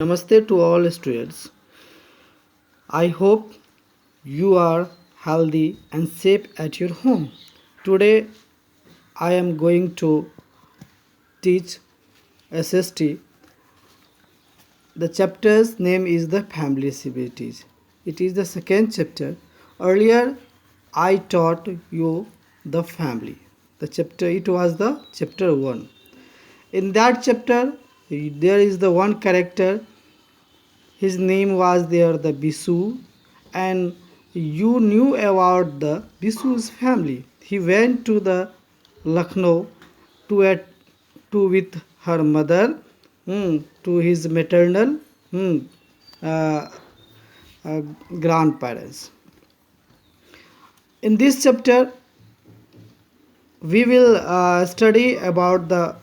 Namaste to all students. I hope you are healthy and safe at your home. Today I am going to teach SST. The chapter's name is the family civilities. It is the second chapter. Earlier I taught you the family. The chapter it was the chapter 1. In that chapter there is the one character. His name was there the Bisu, and you knew about the Bisu's family. He went to the Lucknow to at to with her mother, to his maternal hmm, uh, uh, grandparents. In this chapter, we will study about the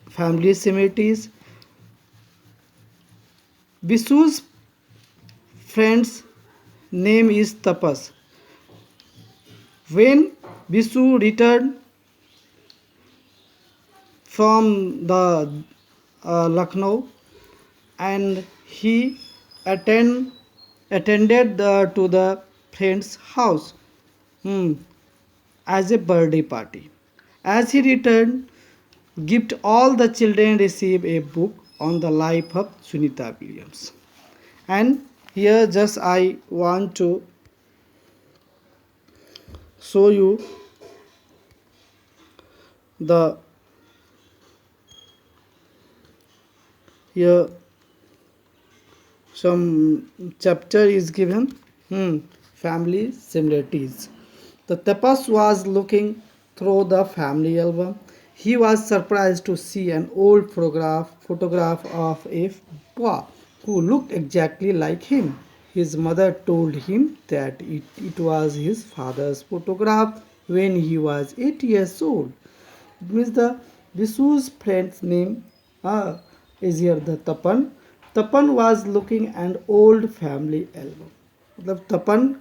family similarities. Bisu's friend's name is Tapas. When Bisu returned from the Lucknow and he attended to the friend's house hmm, as a birthday party. As he returned, gift all the children receive a book on the life of Sunita Williams. And here just I want to show you the here some chapter is given family similarities. The Tapas was looking through the family album. He was surprised to see an old photograph of a boy who looked exactly like him. His mother told him that it was his father's photograph when he was 8 years old. It means the Visu's friend's name is here the Tapan. Tapan was looking an old family album. मतलब तपन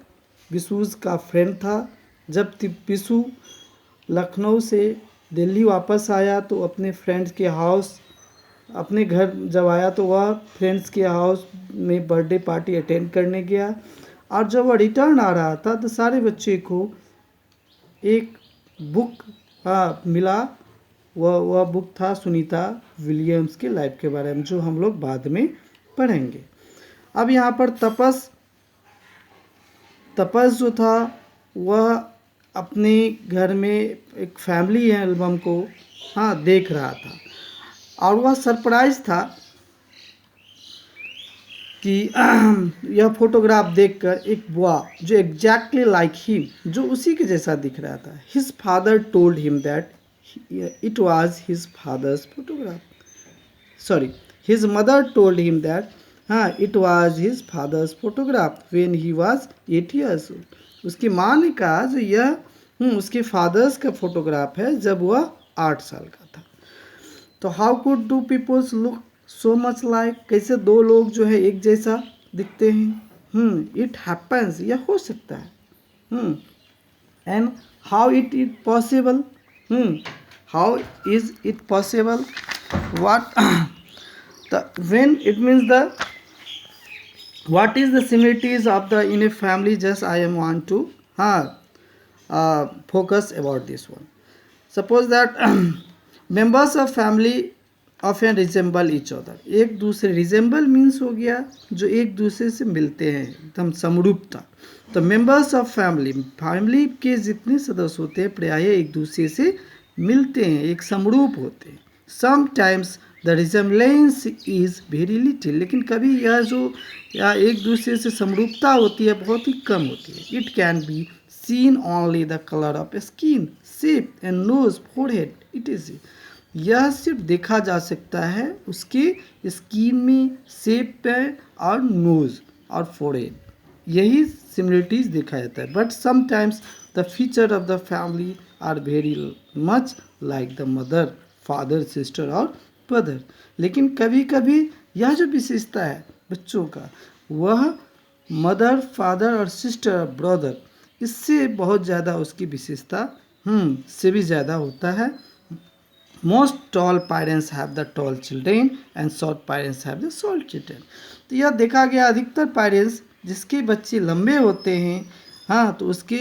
विसूज का friend था. जब विसु लखनऊ से दिल्ली वापस आया तो अपने friends के हाउस अपने घर जब आया तो वह फ्रेंड्स के हाउस में बर्थडे पार्टी अटेंड करने गया. और जब वह रिटर्न आ रहा था तो सारे बच्चे को एक बुक मिला. वह बुक था सुनीता विलियम्स के लाइफ के बारे में, जो हम लोग बाद में पढ़ेंगे. अब यहाँ पर तपस जो था वह अपने घर में एक फैमिली एल्बम को देख रहा था और वह सरप्राइज था कि यह फोटोग्राफ देखकर एक बॉय जो एग्जैक्टली लाइक हिम, जो उसी के जैसा दिख रहा था. His father told him that it was his father's photograph. Sorry, his mother told him that it was his father's photograph when he was 8 years old. उसकी माँ ने कहा जो यह उसके फादर्स का फोटोग्राफ है जब वह 8 साल का था. तो how could do peoples look so much like, कैसे दो लोग जो है एक जैसा दिखते हैं. इट हैपन्स, यह हो सकता है. And how it possible, how is it possible, what when it means the what is the similarities of the in a family, just I am want to focus about this one. Suppose that members of family often resemble each other. एक दूसरे resemble means हो गया जो एक दूसरे से मिलते हैं, एकदम समरूपता. तो members of family के जितने सदस्य होते हैं प्रायः एक दूसरे से मिलते हैं, एक समरूप होते हैं. Sometimes the resemblance is very little, लेकिन कभी यह जो एक दूसरे से समरूपता होती है बहुत ही कम होती है. It can be seen only the colour of skin, shape and nose, forehead, it is. यह सिर्फ देखा जा सकता है उसके स्किन में, शेप पे और नोज और फोरहेड, यही सिमिलरिटीज देखा जाता है. But sometimes the feature of the family are very much like the mother, father, sister और ब्रदर. लेकिन कभी कभी यह जो विशेषता है बच्चों का वह मदर, फादर और सिस्टर और ब्रदर इससे बहुत ज़्यादा उसकी विशेषता से भी ज़्यादा होता है. Most tall parents have the tall children and short parents have the short children. तो यह देखा गया अधिकतर पेरेंट्स जिसके बच्चे लंबे होते हैं, हाँ, तो उसके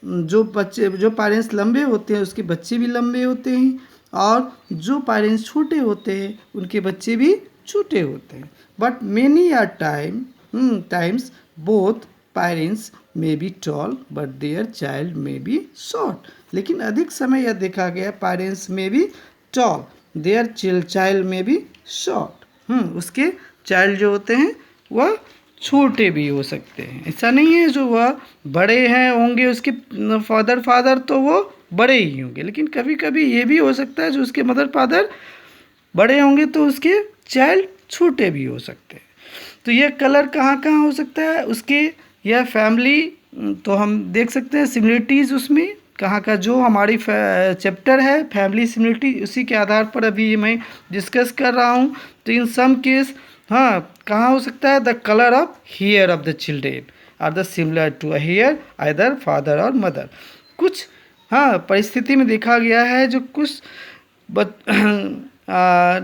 जो पेरेंट्स लंबे होते हैं उसके बच्चे भी लंबे होते हैं, और जो पेरेंट्स छोटे होते हैं उनके बच्चे भी छोटे होते हैं। But many are times both parents may be tall but their child may be short. लेकिन अधिक समय यह देखा गया पेरेंट्स में भी टॉल, देयर चाइल्ड में भी शॉर्ट। उसके चाइल्ड जो होते हैं वह छोटे भी हो सकते हैं। ऐसा नहीं है जो वह बड़े हैं होंगे उसके फादर तो वो बड़े ही होंगे, लेकिन कभी कभी ये भी हो सकता है जो उसके मदर फादर बड़े होंगे तो उसके चाइल्ड छोटे भी हो सकते हैं। तो यह कलर कहाँ कहाँ हो सकता है उसके, यह फैमिली, तो हम देख सकते हैं सिमिलरिटीज़ उसमें कहाँ का, जो हमारी चैप्टर है फैमिली सिमिलरिटी, उसी के आधार पर अभी मैं डिस्कस कर रहा हूँ। तो इन सम केस, हाँ, कहाँ हो सकता है, the colour of hair of the children are the similar to a hair either father or mother. कुछ, हाँ, परिस्थिति में देखा गया है जो कुछ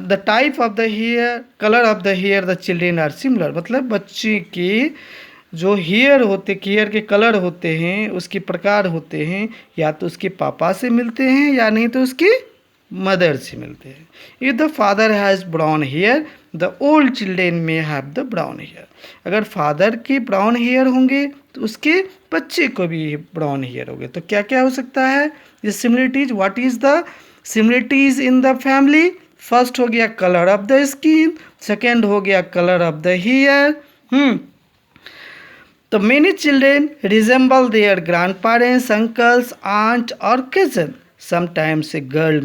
the type of the hair, colour of the hair the children are similar, मतलब बच्चे के जो हेयर के कलर होते हैं, उसके प्रकार होते हैं, या तो उसके पापा से मिलते हैं या नहीं तो उसके मदर से मिलते हैं। If the father has brown hair the old children may have the brown hair. अगर फादर के ब्राउन हेयर होंगे तो उसके बच्चे को भी ब्राउन हेयर होंगे। तो क्या क्या हो सकता है ये similarities, what is the similarities in the family. First हो गया colour of the skin, second हो गया कलर ऑफ द हेयर। तो many children resemble their grandparents, uncles, aunt or cousin. Sometimes a girl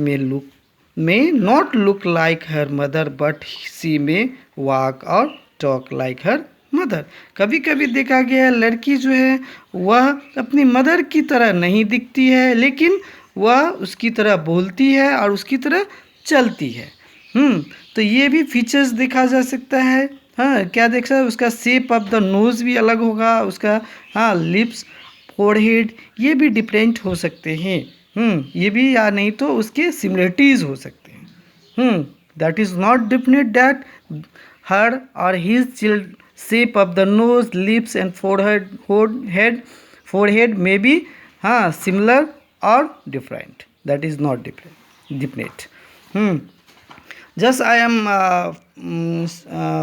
may not look like her mother, but she may walk or talk like her mother. कभी कभी देखा गया है लड़की जो है वह अपनी मदर की तरह नहीं दिखती है, लेकिन वह उसकी तरह बोलती है और उसकी तरह चलती है। तो ये भी फीचर्स देखा जा सकता है। हाँ, क्या देख सकते हैं, उसका शेप ऑफ द नोज़ भी अलग होगा, उसका, हाँ, लिप्स, फोरहेड, ये भी डिफरेंट हो सकते हैं। ये भी, या नहीं तो उसके सिमिलरिटीज़ हो सकते हैं। That is not definite that her और his child shape of the nose, lips and forehead may be, हाँ, सिमिलर और different, that is not definite. Just I am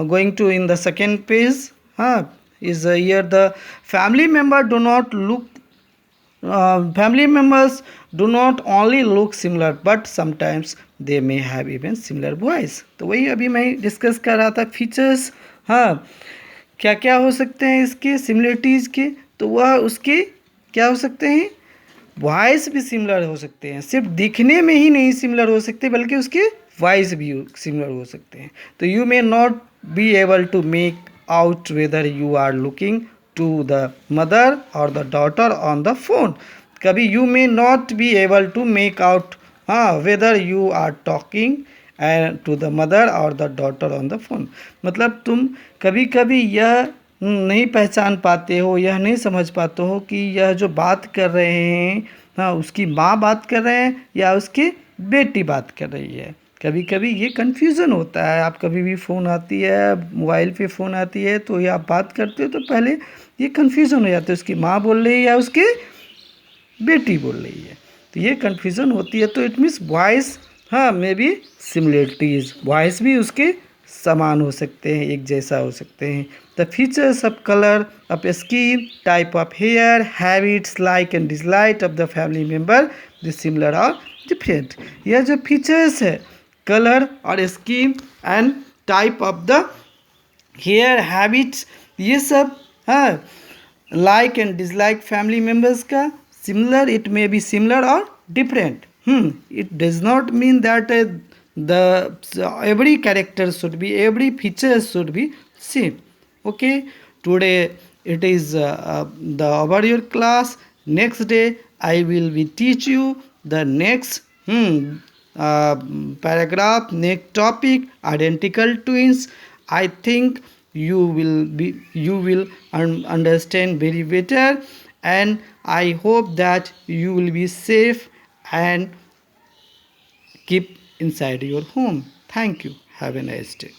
going to in the second page. Is here the family members do not only look similar but sometimes they may have even similar voice. तो वही अभी मैं discuss कर रहा था features. हाँ, क्या क्या हो सकते हैं इसके सिमिलरिटीज़ के, तो वह उसके क्या हो सकते हैं, वॉइस भी सिमिलर हो सकते हैं। सिर्फ दिखने में ही नहीं सिमिलर हो सकते बल्कि उसके वॉइस भी सिमिलर हो सकते हैं। तो you may not be able to make out whether you are looking to the mother और the daughter on the phone. कभी you may not be able to make out, हाँ, whether you are talking and to the mother और the daughter on the phone. मतलब तुम कभी कभी यह नहीं पहचान पाते हो, यह नहीं समझ पाते हो कि यह जो बात कर रहे हैं, हाँ, उसकी माँ बात कर रहे हैं या उसकी बेटी बात कर रही है। कभी कभी ये कन्फ्यूज़न होता है। आप कभी भी फ़ोन आती है, मोबाइल पे फ़ोन आती है, तो ये आप बात करते हो तो पहले ये कन्फ्यूज़न हो जाता है, उसकी माँ बोल रही है या उसकी बेटी बोल रही है, तो ये कन्फ्यूज़न होती है। तो इट मीन्स वॉइस, हाँ, मे बी सिमिलरिटीज़, वॉइस भी उसके समान हो सकते हैं, एक जैसा हो सकते हैं। The features of colour of skin, type of hair, habits, like and dislike of the family member, the similar और डिफरेंट। यह जो फीचर्स है कलर और skin and type of the hair, habits, ये सब, हाँ, like and dislike family members का, similar, it may be similar और different. It does not mean that every character should be, every feature should be same. Okay, today it is the over your class. Next day I will be teach you the next paragraph, next topic, identical twins. I think you will understand very better, and I hope that you will be safe and keep inside your home. Thank you. Have a nice day.